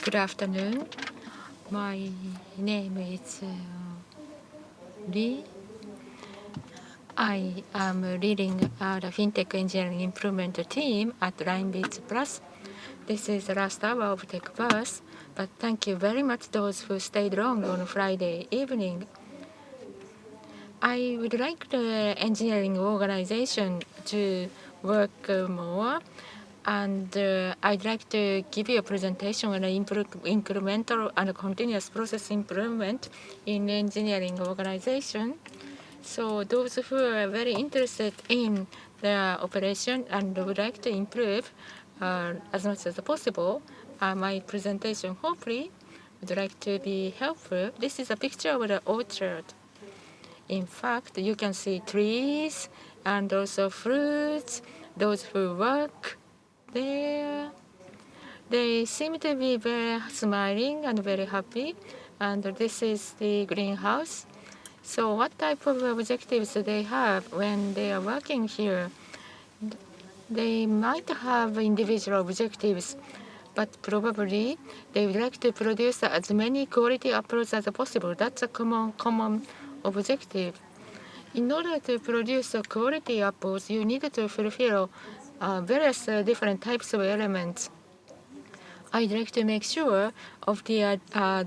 Good afternoon. My name is Lee. I am leading the FinTech Engineering Improvement team at LineBeats Plus. This is the last hour of TechBus, but thank you very much those who stayed long on Friday evening. I would like the engineering organization to work more, and I'd like to give you a presentation on incremental and continuous process improvement in engineering organization. So those who are very interested in the operation and would like to improve as much as possible, my presentation hopefully would like to be helpful. This is a picture of the orchard. In fact, you can see trees and also fruits. Those who work there, they seem to be very smiling and very happy. And this is the greenhouse. So what type of objectives do they have when they are working here? They might have individual objectives, but probably they would like to produce as many quality apples as possible. That's a common objective. In order to produce quality apples, you need to fulfill various different types of elements. I'd like to make sure of the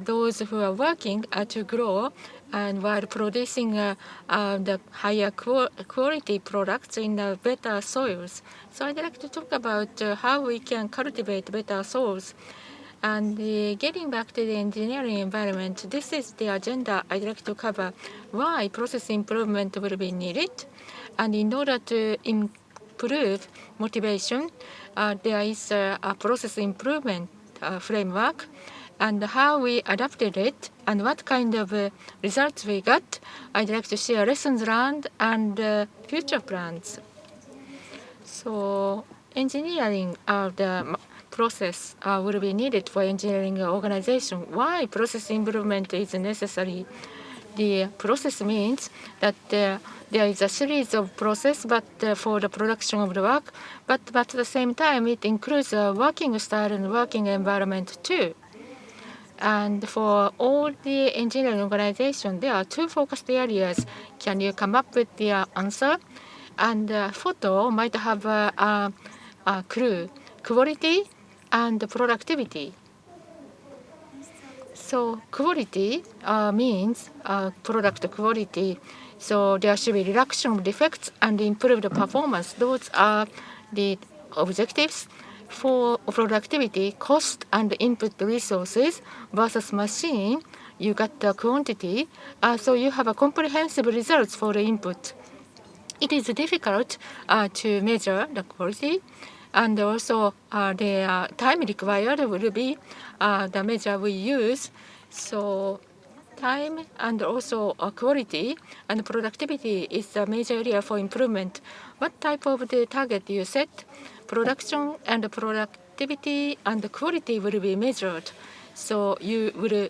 those who are working to grow and while producing the higher quality products in better soils. So I'd like to talk about how we can cultivate better soils. And getting back to the engineering environment, this is the agenda I'd like to cover. Why process improvement will be needed, and in order to improve motivation, there is a process improvement framework, and how we adapted it and what kind of results we got. I'd like to share lessons learned and future plans. So engineering the process will be needed for engineering organization. Why process improvement is necessary? The process means that there is a series of process, but for the production of the work, but at the same time it includes a working style and working environment too. And for all the engineering organization, there are two focused areas. Can you come up with the answer? And photo might have a clue: quality and productivity. So quality means product quality. So there should be reduction of defects and improved performance. Those are the objectives. For productivity, cost and input resources versus machine, you got the quantity. So you have a comprehensive results for the input. It is difficult to measure the quality, and also the time required will be the measure we use. So time and also quality and productivity is a major area for improvement. What type of the target you set? Production and productivity and quality will be measured. So you will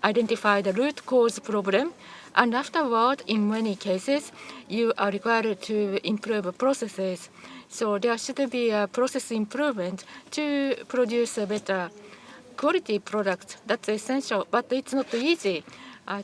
identify the root cause problem, and afterward, in many cases, you are required to improve processes. So there should be a process improvement to produce a better quality product. That's essential, but it's not easy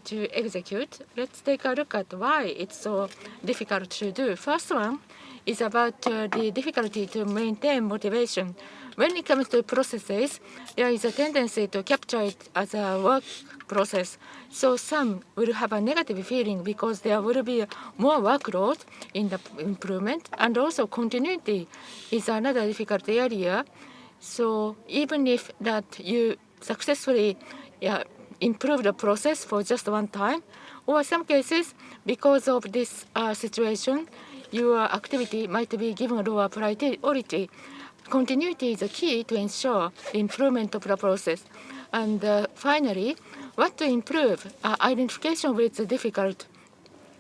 to execute. Let's take a look at why it's so difficult to do. First one is about the difficulty to maintain motivation. When it comes to processes, there is a tendency to capture it as a work process. So some will have a negative feeling because there will be more workload in the improvement, and also continuity is another difficult area. So even if that you successfully improve the process for just one time, or some cases because of this situation, your activity might be given lower priority. Continuity is a key to ensure the improvement of the process. And finally, what to improve? Identification of it's difficult.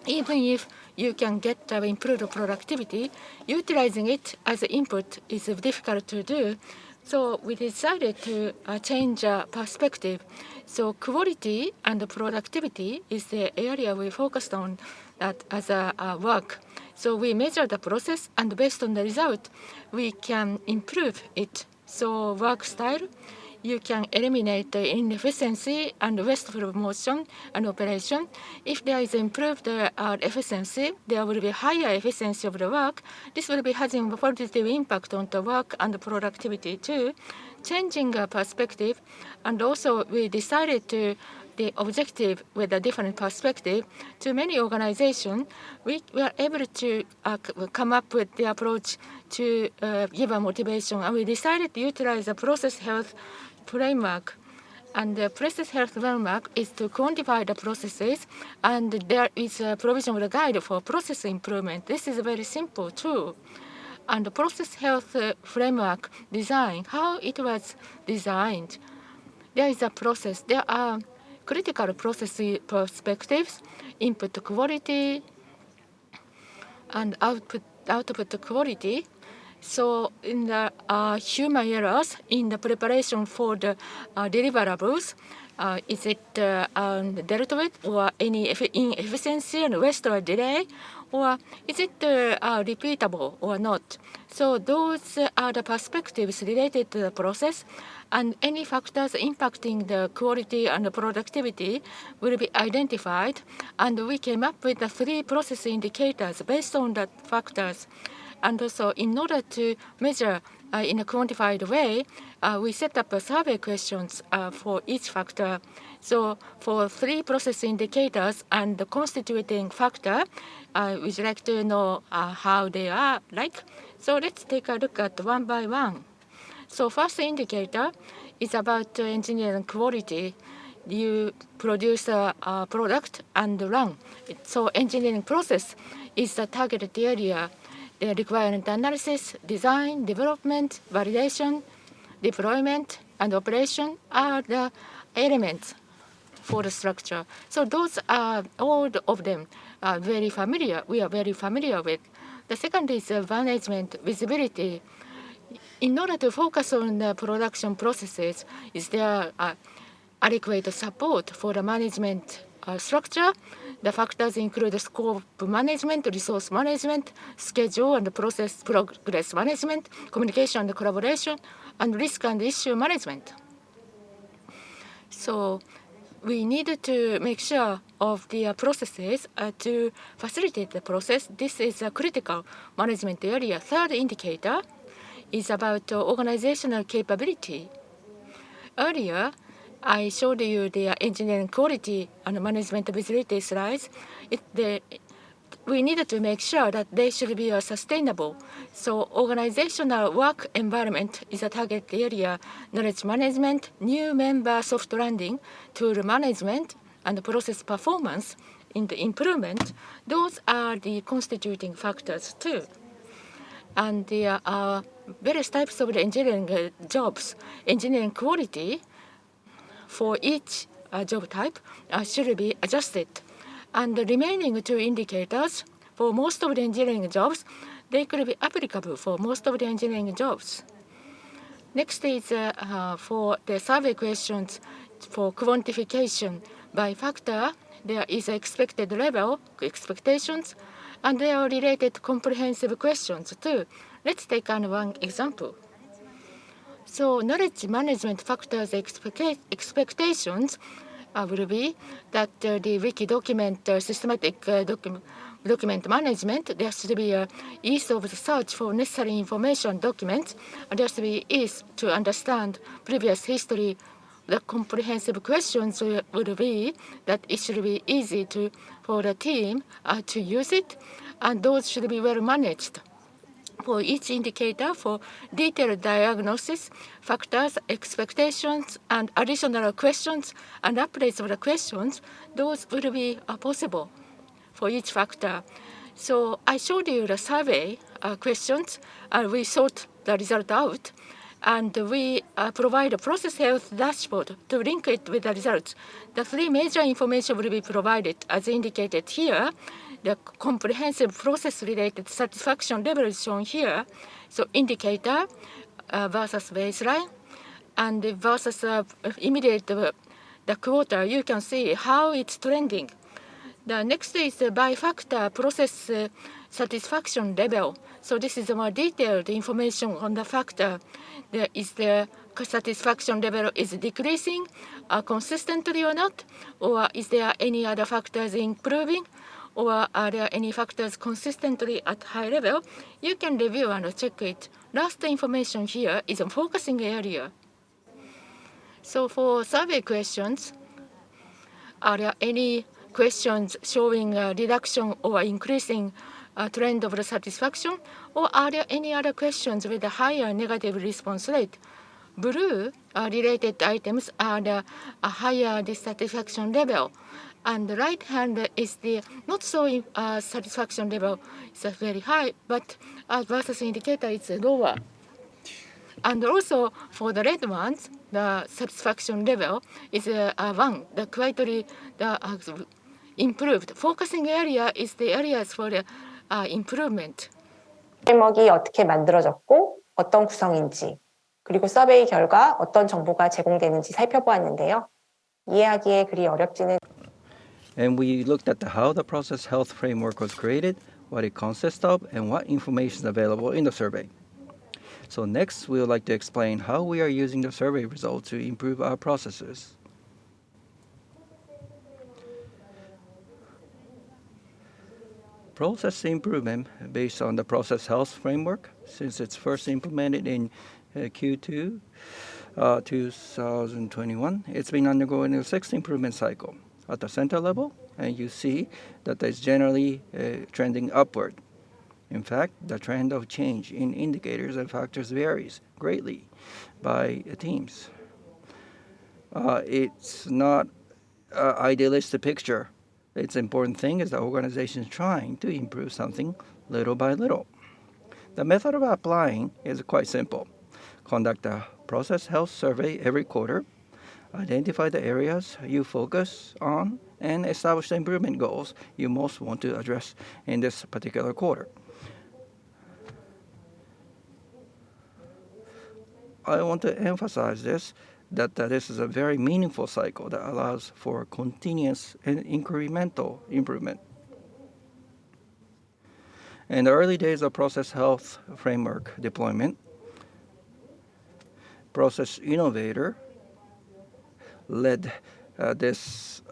Even if you can get improved productivity, utilizing it as input is difficult to do. So we decided to change perspective. So quality and productivity is the area we focused on that as a work. So we measure the process, and based on the result, we can improve it. So work style, you can eliminate the inefficiency and wasteful motion and operation. If there is improved efficiency, there will be higher efficiency of the work. This will be having a positive impact on the work and productivity too. Changing perspective, and also we decided to the objective with a different perspective. To many organizations, we were able to come up with the approach to give a motivation, and we decided to utilize the process health framework. And the process health framework is to quantify the processes, and there is a provision of a guide for process improvement. This is a very simple tool. And the process health framework design, how it was designed, there is a process. There are critical process perspectives, input quality, and output quality. So in the human errors in the preparation for the deliverables, is it dealt with, or any inefficiency and waste or delay, or is it repeatable or not? So those are the perspectives related to the process, and any factors impacting the quality and the productivity will be identified, and we came up with the 3 process indicators based on the factors. And also, in order to measure in a quantified way, we set up survey questions for each factor. So for 3 process indicators and the constituting factor, we'd like to know how they are like. So let's take a look at one by one. So first indicator is about engineering quality. You produce a product and run. So engineering process is the targeted area. The requirement analysis, design, development, validation, deployment, and operation are the elements for the structure. So those are all of them very familiar. We are very familiar with. The second is management visibility. In order to focus on the production processes, is there adequate support for the management structure? The factors include scope management, resource management, schedule and process progress management, communication and collaboration, and risk and issue management. So we needed to make sure of the processes to facilitate the process. This is a critical management area. Third indicator is about organizational capability. Earlier, I showed you the engineering quality and management visibility slides. We needed to make sure that they should be sustainable. So organizational work environment is a target area. Knowledge management, new member soft landing, tool management, and process performance in the improvement, those are the constituting factors too. And there are various types of the engineering jobs. Engineering quality for each job type should be adjusted. And the remaining 2 indicators for most of the engineering jobs, they could be applicable for most of the engineering jobs. Next is for the survey questions for quantification by factor. There is expected level, expectations, and they are related comprehensive questions too. Let's take one example. So knowledge management factors expectations will be that the wiki document, systematic document management, there should be ease of the search for necessary information documents, and there should be ease to understand previous history. The comprehensive questions would be that it should be easy for the team to use it, and those should be well managed. For each indicator, for detailed diagnosis, factors, expectations, and additional questions and updates of the questions, those will be possible for each factor. So I showed you the survey questions, and we sort the result out, and we provide a process health dashboard to link it with the results. The 3 major information will be provided as indicated here. The comprehensive process-related satisfaction level is shown here. So indicator versus baseline, and versus immediate the quarter, you can see how it's trending. The next is the by factor process satisfaction level. So this is a more detailed information on the factor. There is the satisfaction level is decreasing consistently or not, or is there any other factors improving, or are there any factors consistently at high level, you can review and check it. Last information here is a focusing area. So for survey questions, are there any questions showing a reduction or increasing trend of the satisfaction, or are there any other questions with a higher negative response rate? Blue related items are the higher dissatisfaction level, and the right hand is the not so satisfaction level. It's very high, but versus indicator it's lower. And also for the red ones, the satisfaction level is 1, the quietly improved. Focusing area is the areas for the improvement. 프레임워크가 어떻게 만들어졌고 어떤 구성인지, 그리고 서베이 결과 어떤 정보가 제공되는지 살펴보았는데요. 이해하기에 그리 어렵지는 And we looked at how the process health framework was created, what it consists of, and what information is available in the survey. So next, we would like to explain how we are using the survey results to improve our processes. Process improvement based on the process health framework, since it's first implemented in Q2 2021, it's been undergoing a 6th improvement cycle at the center level, and you see that it's generally trending upward. In fact, the trend of change in indicators and factors varies greatly by teams. It's not an idealistic picture. Its important thing is the organization is trying to improve something little by little. The method of applying is quite simple. Conduct a process health survey every quarter, identify the areas you focus on, and establish the improvement goals you most want to address in this particular quarter. I want to emphasize that this is a very meaningful cycle that allows for continuous and incremental improvement. In the early days of process health framework deployment, process innovator led this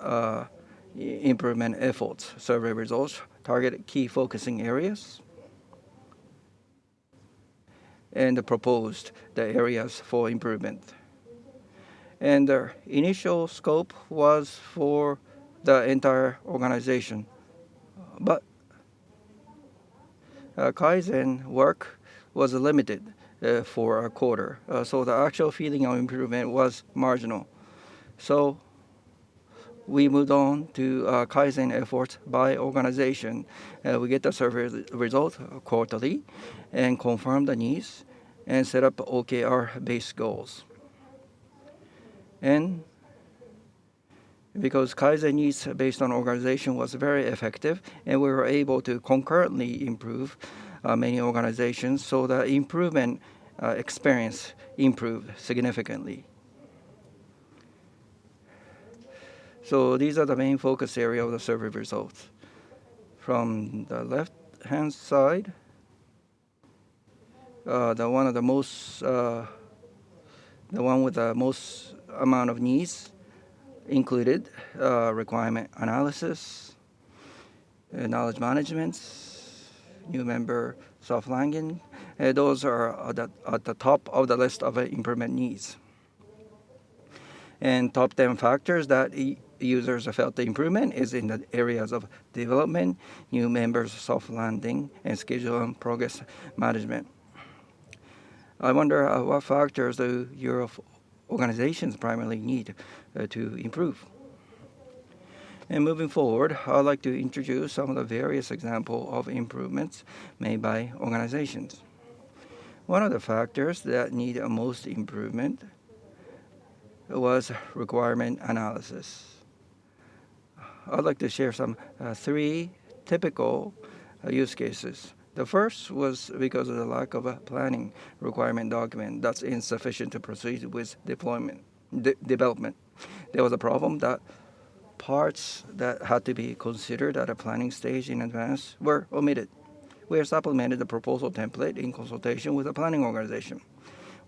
improvement efforts. Survey results targeted key focusing areas and proposed the areas for improvement. And the initial scope was for the entire organization. But Kaizen work was limited for a quarter, so the actual feeling of improvement was marginal. So we moved on to Kaizen efforts by organization. We get the survey result quarterly and confirm the needs and set up OKR-based goals. And because Kaizen needs based on organization was very effective, and we were able to concurrently improve many organizations, so the improvement experience improved significantly. So these are the main focus area of the survey results. From the left-hand side, the one with the most amount of needs included requirement analysis, knowledge management, new member soft landing. Those are at the top of the list of improvement needs. And top 10 factors that users have felt the improvement is in the areas of development, new members soft landing, and schedule and progress management. I wonder what factors do your organizations primarily need to improve. And moving forward, I'd like to introduce some of the various examples of improvements made by organizations. One of the factors that need most improvement was requirement analysis. I'd like to share some 3 typical use cases. The first was because of the lack of a planning requirement document that's insufficient to proceed with development. There was a problem that parts that had to be considered at a planning stage in advance were omitted. We have supplemented the proposal template in consultation with the planning organization.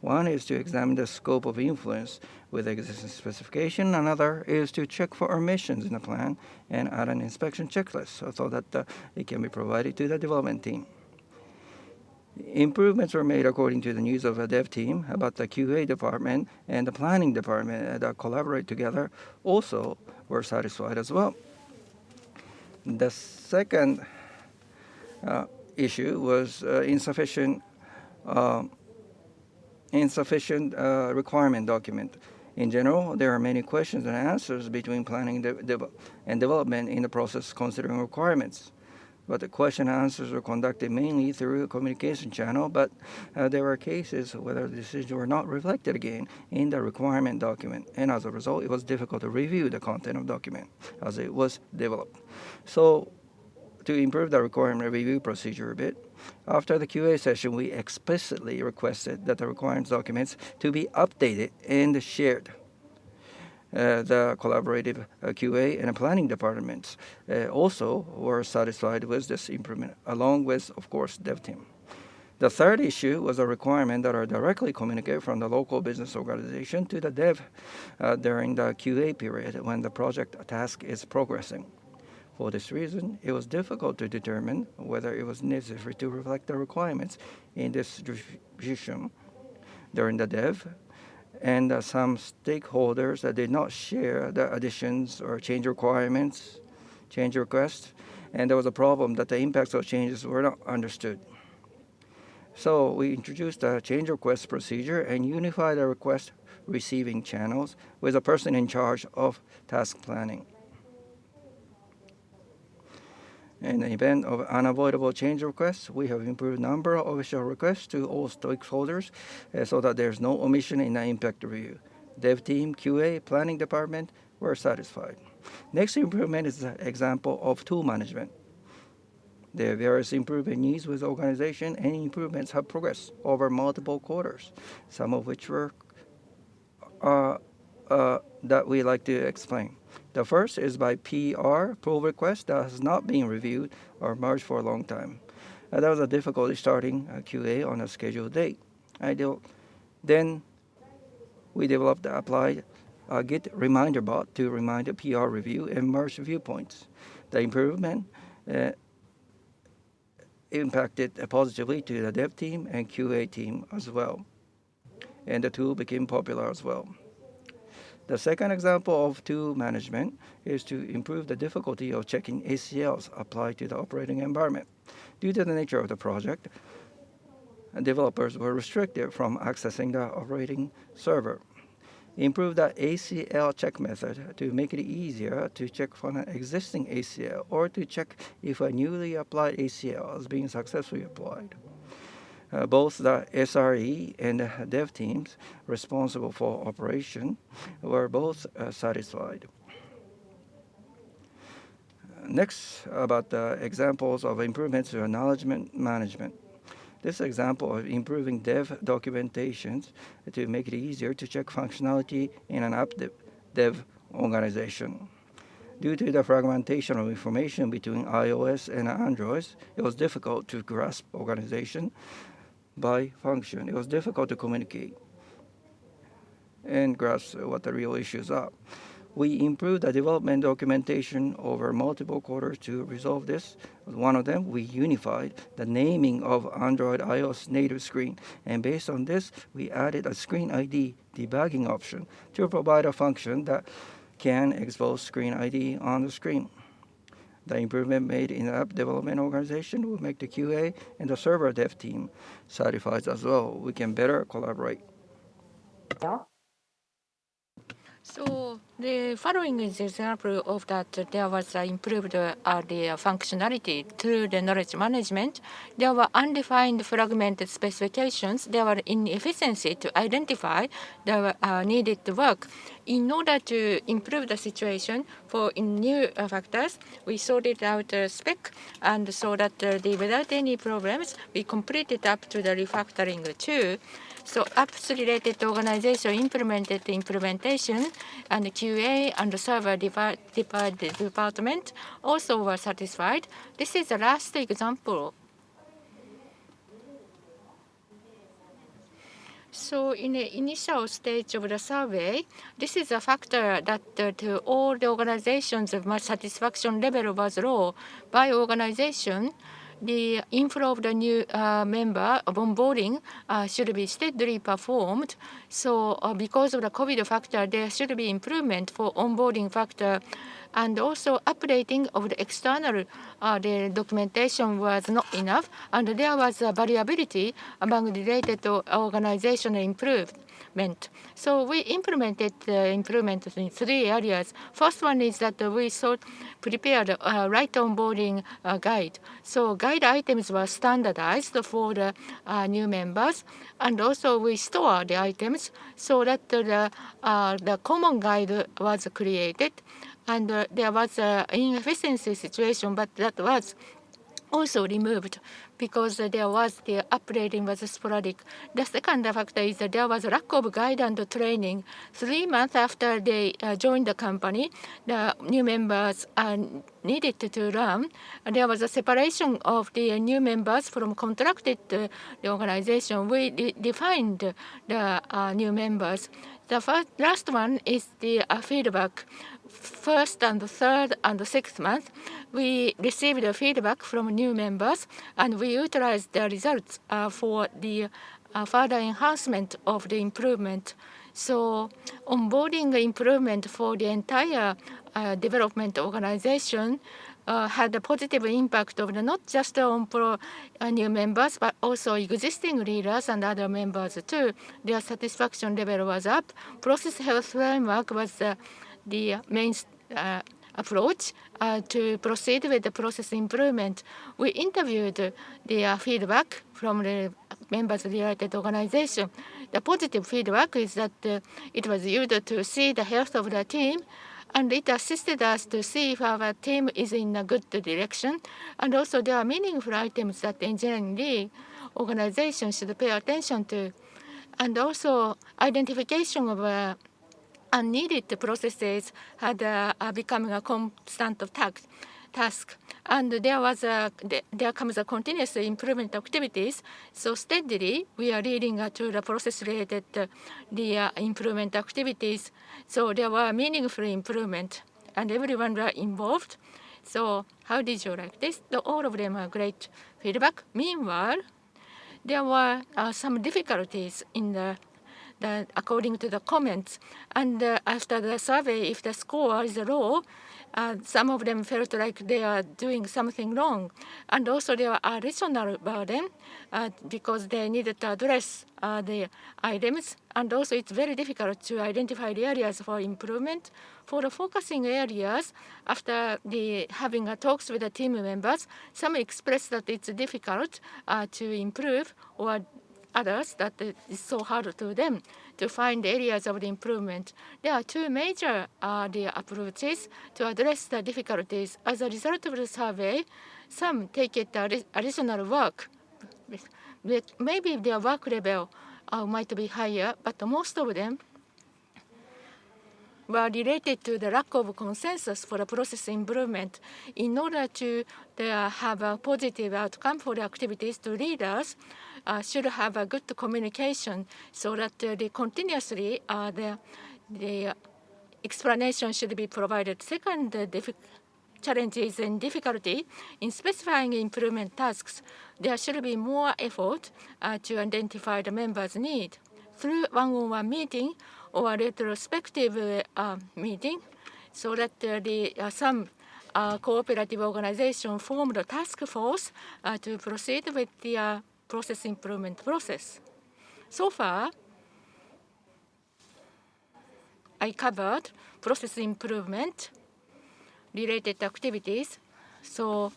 One is to examine the scope of influence with existing specification. Another is to check for omissions in the plan and add an inspection checklist so that it can be provided to the development team. Improvements were made according to the needs of the dev team, but the QA department and the planning department that collaborate together also were satisfied as well. The second issue was insufficient requirement document. In general, there are many questions and answers between planning and development in the process considering requirements. But the question and answers were conducted mainly through a communication channel, but there were cases where the decisions were not reflected again in the requirement document, and as a result, it was difficult to review the content of the document as it was developed. So, to improve the requirement review procedure a bit, after the QA session, we explicitly requested that the requirements documents to be updated and shared. The collaborative QA and planning departments also were satisfied with this improvement, along with, of course, dev team. The third issue was a requirement that are directly communicated from the local business organization to the dev during the QA period when the project task is progressing. For this reason, it was difficult to determine whether it was necessary to reflect the requirements in this distribution during the dev, and some stakeholders that did not share the additions or change requirements, change requests, and there was a problem that the impacts of changes were not understood. So we introduced a change request procedure and unified the request receiving channels with a person in charge of task planning. In the event of unavoidable change requests, we have improved number of official requests to all stakeholders so that there's no omission in the impact review. Dev team, QA, planning department were satisfied. Next improvement is an example of tool management. There are various improvement needs with organization, and improvements have progressed over multiple quarters, some of which were that we like to explain. The first is by PR, pull request, that has not been reviewed or merged for a long time. That was a difficulty starting QA on a scheduled date. Then we developed applied Git reminder bot to remind the PR review and merge viewpoints. The improvement impacted positively to the dev team and QA team as well, and the tool became popular as well. The second example of tool management is to improve the difficulty of checking ACLs applied to the operating environment. Due to the nature of the project, developers were restricted from accessing the operating server. Improve the ACL check method to make it easier to check for an existing ACL or to check if a newly applied ACL is being successfully applied. Both the SRE and the dev teams responsible for operation were both satisfied. Next, about the examples of improvements to acknowledgement management. This example of improving dev documentations to make it easier to check functionality in an app dev organization. Due to the fragmentation of information between iOS and Android, it was difficult to grasp organization by function. It was difficult to communicate and grasp what the real issues are. We improved the development documentation over multiple quarters to resolve this. One of them, we unified the naming of Android iOS native screen, and based on this, we added a screen ID debugging option to provide a function that can expose screen ID on the screen. The improvement made in the app development organization will make the QA and the server dev team satisfied as well. We can better collaborate. So the following is an example of that there was improved the functionality through the knowledge management. There were undefined fragmented specifications. There were inefficiency to identify the needed work. In order to improve the situation for new factors, we sorted out the spec, and so that without any problems, we completed up to the refactoring too. So apps-related organization implemented the implementation, and the QA and the server department also were satisfied. This is the last example. So in the initial stage of the survey, this is a factor that to all the organizations of my satisfaction level was low. By organization, the inflow of the new member of onboarding should be steadily performed. So because of the COVID factor, there should be improvement for onboarding factor. And also updating of the external the documentation was not enough, and there was a variability among related to organizational improvement. So we implemented improvements in 3 areas. First one is that we prepared a right onboarding guide. So guide items were standardized for the new members, and also we store the items so that the common guide was created. And there was an inefficiency situation, but that was also removed because there was the updating was sporadic. The second factor is that there was a lack of guide and training. 3 months after they joined the company, the new members needed to learn. There was a separation of the new members from contracted the organization. We defined the new members. The last one is the feedback. First and third and sixth month, we received the feedback from new members, and we utilized the results for the further enhancement of the improvement. So onboarding improvement for the entire development organization had a positive impact of not just on new members, but also existing leaders and other members too. Their satisfaction level was up. Process health framework was the main approach to proceed with the process improvement. We interviewed the feedback from the members related organization. The positive feedback is that it was used to see the health of the team, and it assisted us to see if our team is in a good direction. And also there are meaningful items that engineering league organization should pay attention to. And also identification of unneeded processes had become a constant task. And there comes a continuous improvement activities. So steadily, we are leading to the process-related the improvement activities. So there were meaningful improvement, and everyone were involved. So how did you like this? All of them are great feedback. Meanwhile, there were some difficulties in according to the comments. And after the survey, if the score is low, some of them felt like they are doing something wrong. And also there are additional burden because they needed to address the items. And also it's very difficult to identify the areas for improvement. For the focusing areas, after having talks with the team members, some expressed that it's difficult to improve, or others that it's so hard to them to find areas of the improvement. There are 2 major the approaches to address the difficulties. As a result of the survey, some take it additional work. Maybe their work level might be higher, but most of them were related to the lack of consensus for the process improvement. In order to have a positive outcome for the activities, the leaders should have a good communication so that continuously the explanation should be provided. Second challenges and difficulty in specifying improvement tasks. There should be more effort to identify the members' need. Through one-on-one meeting or a retrospective meeting, so that some cooperative organization formed a task force to proceed with the process improvement process. So far, I covered process improvement related activities. So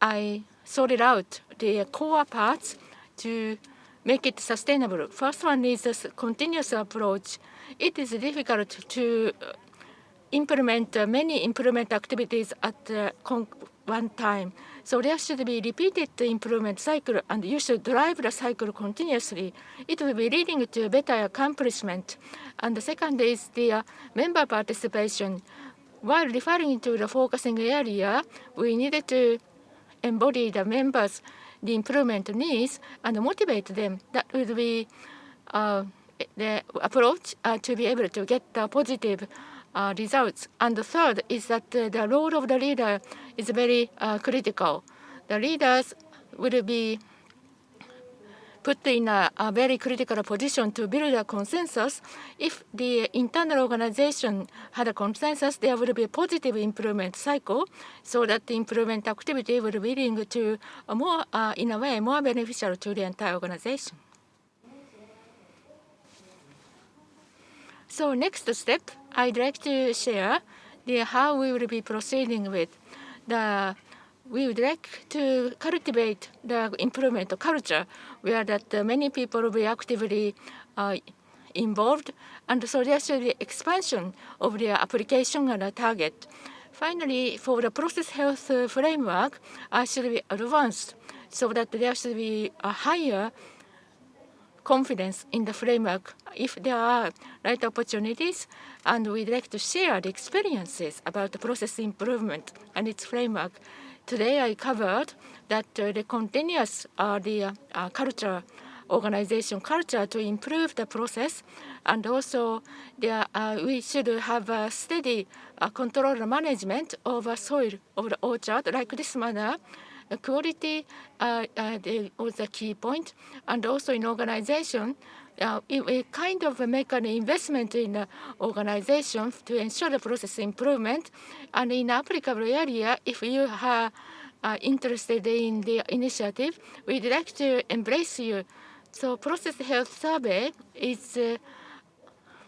I sorted out the core parts to make it sustainable. First one is this continuous approach. It is difficult to implement many improvement activities at one time. So there should be repeated improvement cycle, and you should drive the cycle continuously. It will be leading to better accomplishment. And the second is the member participation. While referring to the focusing area, we needed to embody the members' the improvement needs and motivate them. That would be the approach to be able to get positive results. And the third is that the role of the leader is very critical. The leaders will be put in a very critical position to build a consensus. If the internal organization had a consensus, there will be a positive improvement cycle, so that the improvement activity will be leading to a more, in a way, more beneficial to the entire organization. So next step, I'd like to share how we will be proceeding with the. We would like to cultivate the improvement culture where that many people will be actively involved, and so there should be expansion of their application and a target. Finally, for the process health framework, should be advanced so that there should be a higher confidence in the framework if there are right opportunities, and we'd like to share the experiences about the process improvement and its framework. Today I covered that the continuous culture, organization culture to improve the process, and also we should have a steady control management of soil of the orchard like this manner. The quality was the key point, and also in organization, we kind of make an investment in organization to ensure the process improvement. And in applicable area, if you are interested in the initiative, we'd like to embrace you. So process health survey is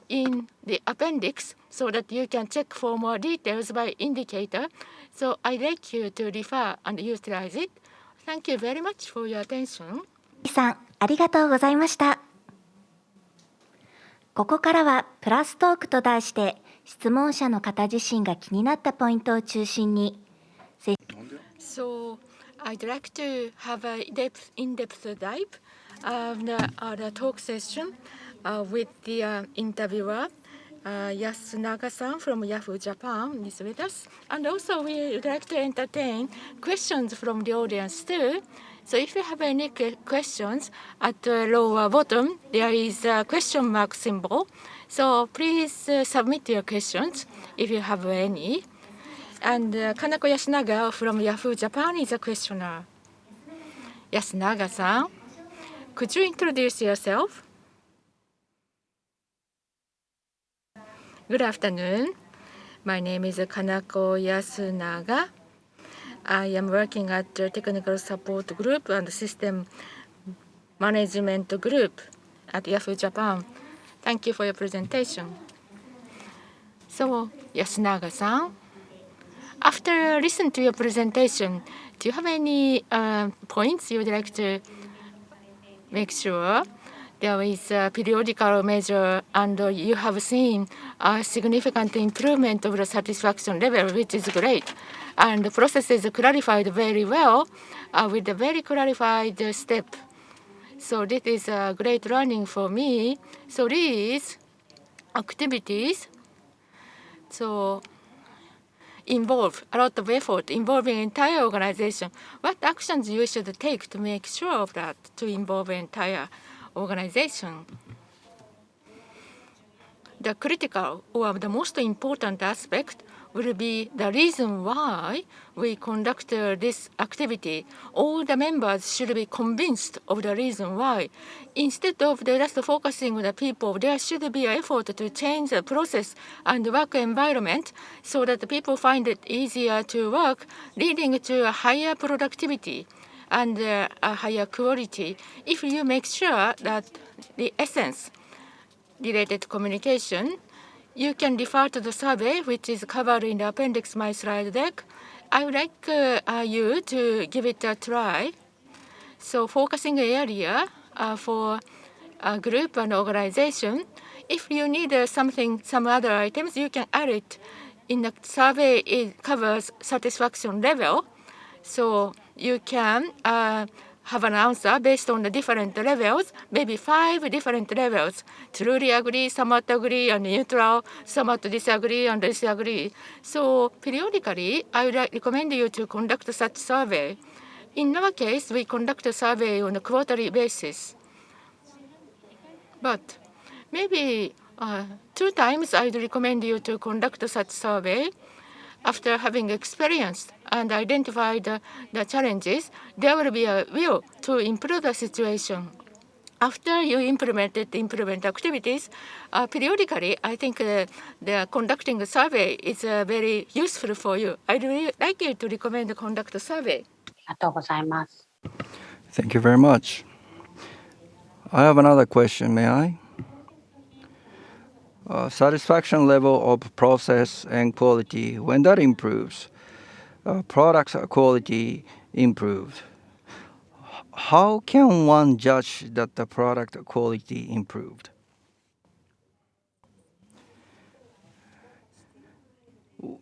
in the appendix so that you can check for more details by indicator. So I'd like you to refer and utilize it. Thank you very much for your attention. さん、ありがとうございました。ここからはプラストークと題して質問者の方自身が気になったポイントを中心に So I'd like to have a in-depth dive the talk session with the interviewer Yasunaga-san from Yahoo Japan is with us, and also we would like to entertain questions from the audience too. So if you have any questions, at the lower bottom there is a question mark symbol. So please submit your questions if you have any. And Kanako Yasunaga from Yahoo Japan is a questioner. Yasunaga-san, could you introduce yourself? Good afternoon. My name is Kanako Yasunaga. I am working at the Technical Support Group and System Management Group at Yahoo Japan. Thank you for your presentation. So, Yasunaga-san, after listening to your presentation, do you have any points you would like to make sure? There is a periodical measure, and you have seen a significant improvement of the satisfaction level, which is great. And the process is clarified very well with a very clarified step. So this is a great learning for me. So these activities involve a lot of effort involving entire organization. What actions you should take to make sure of that, to involve entire organization? The critical or the most important aspect will be the reason why we conduct this activity. All the members should be convinced of the reason why. Instead of just focusing on the people, there should be an effort to change the process and work environment so that the people find it easier to work, leading to a higher productivity and a higher quality. If you make sure that the essence related communication, you can refer to the survey, which is covered in the appendix, my slide deck. I would like you to give it a try. So focusing area for a group and organization. If you need some other items, you can add it. In the survey, it covers satisfaction level. So you can have an answer based on the different levels, maybe 5 different levels. Truly agree, somewhat agree, and neutral, somewhat disagree, and disagree. So periodically, I would recommend you to conduct such survey. In our case, we conduct a survey on a quarterly basis. But maybe 2 times I'd recommend you to conduct such survey. After having experienced and identified the challenges, there will be a will to improve the situation. After you implement activities, periodically, I think the conducting a survey is very useful for you. I'd really like you to recommend conduct a survey. ありがとうございます。 Thank you very much. I have another question, may I? Satisfaction level of process and quality, when that improves, product quality improved. How can one judge that the product quality improved?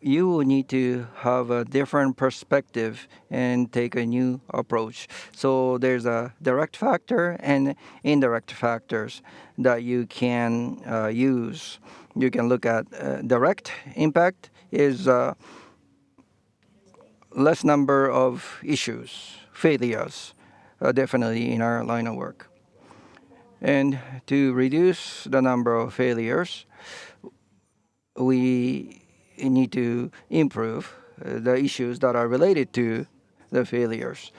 You will need to have a different perspective and take a new approach. So there's a direct factor and indirect factors that you can use. You can look at direct impact is less number of issues, failures, definitely in our line of work. And to reduce the number of failures, we need to improve the issues that are related to the failures.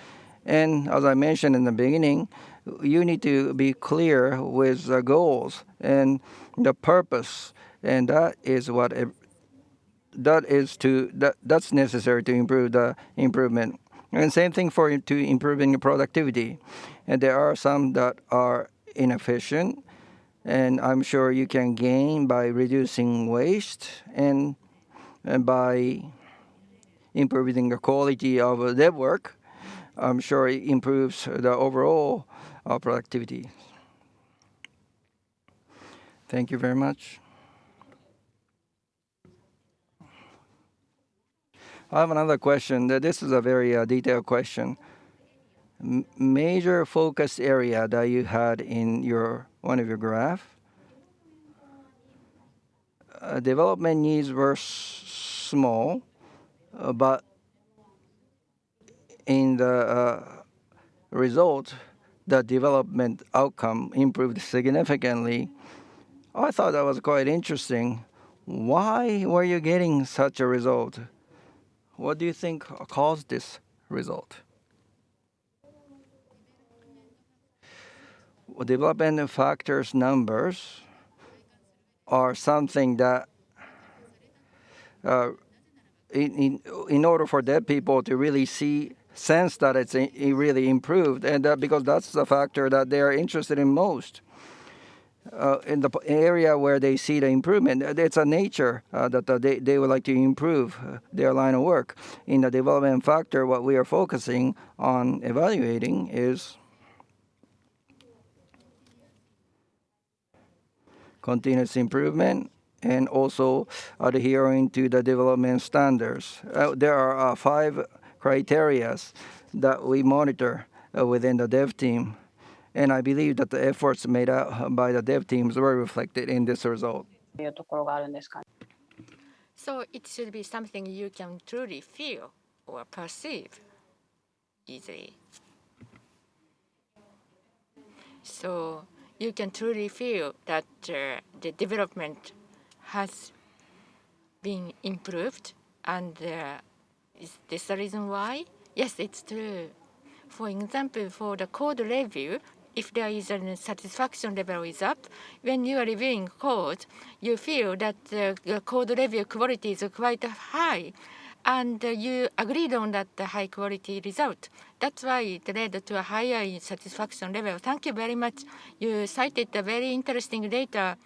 And as I mentioned in the beginning, you need to be clear with the goals and the purpose, and that's necessary to improve the improvement. And same thing to improving the productivity. And there are some that are inefficient, and I'm sure you can gain by reducing waste and by improving the quality of their work. I'm sure it improves the overall productivity. Thank you very much. I have another question. This is a very detailed question. Major focus area that you had in one of your graph. Development needs were small, but in the result, the development outcome improved significantly. I thought that was quite interesting. Why were you getting such a result? What do you think caused this result? Development factors numbers are something that in order for deaf people to really sense that it really improved, and because that's the factor that they are interested in most. In the area where they see the improvement, it's a nature that they would like to improve their line of work. In the development factor, what we are focusing on evaluating is continuous improvement and also adhering to the development standards. There are 5 criteria that we monitor within the dev team. And I believe that the efforts made out by the dev teams were reflected in this result. というところがあるんですかね。 So it should be something you can truly feel or perceive easily. So you can truly feel that the development has been improved, and is this the reason why? Yes, it's true. For example, for the code review, if there is a satisfaction level is up, when you are reviewing code, you feel that the code review quality is quite high, and you agreed on that high quality result. That's why it led to a higher satisfaction level. Thank you very much. You cited a very interesting data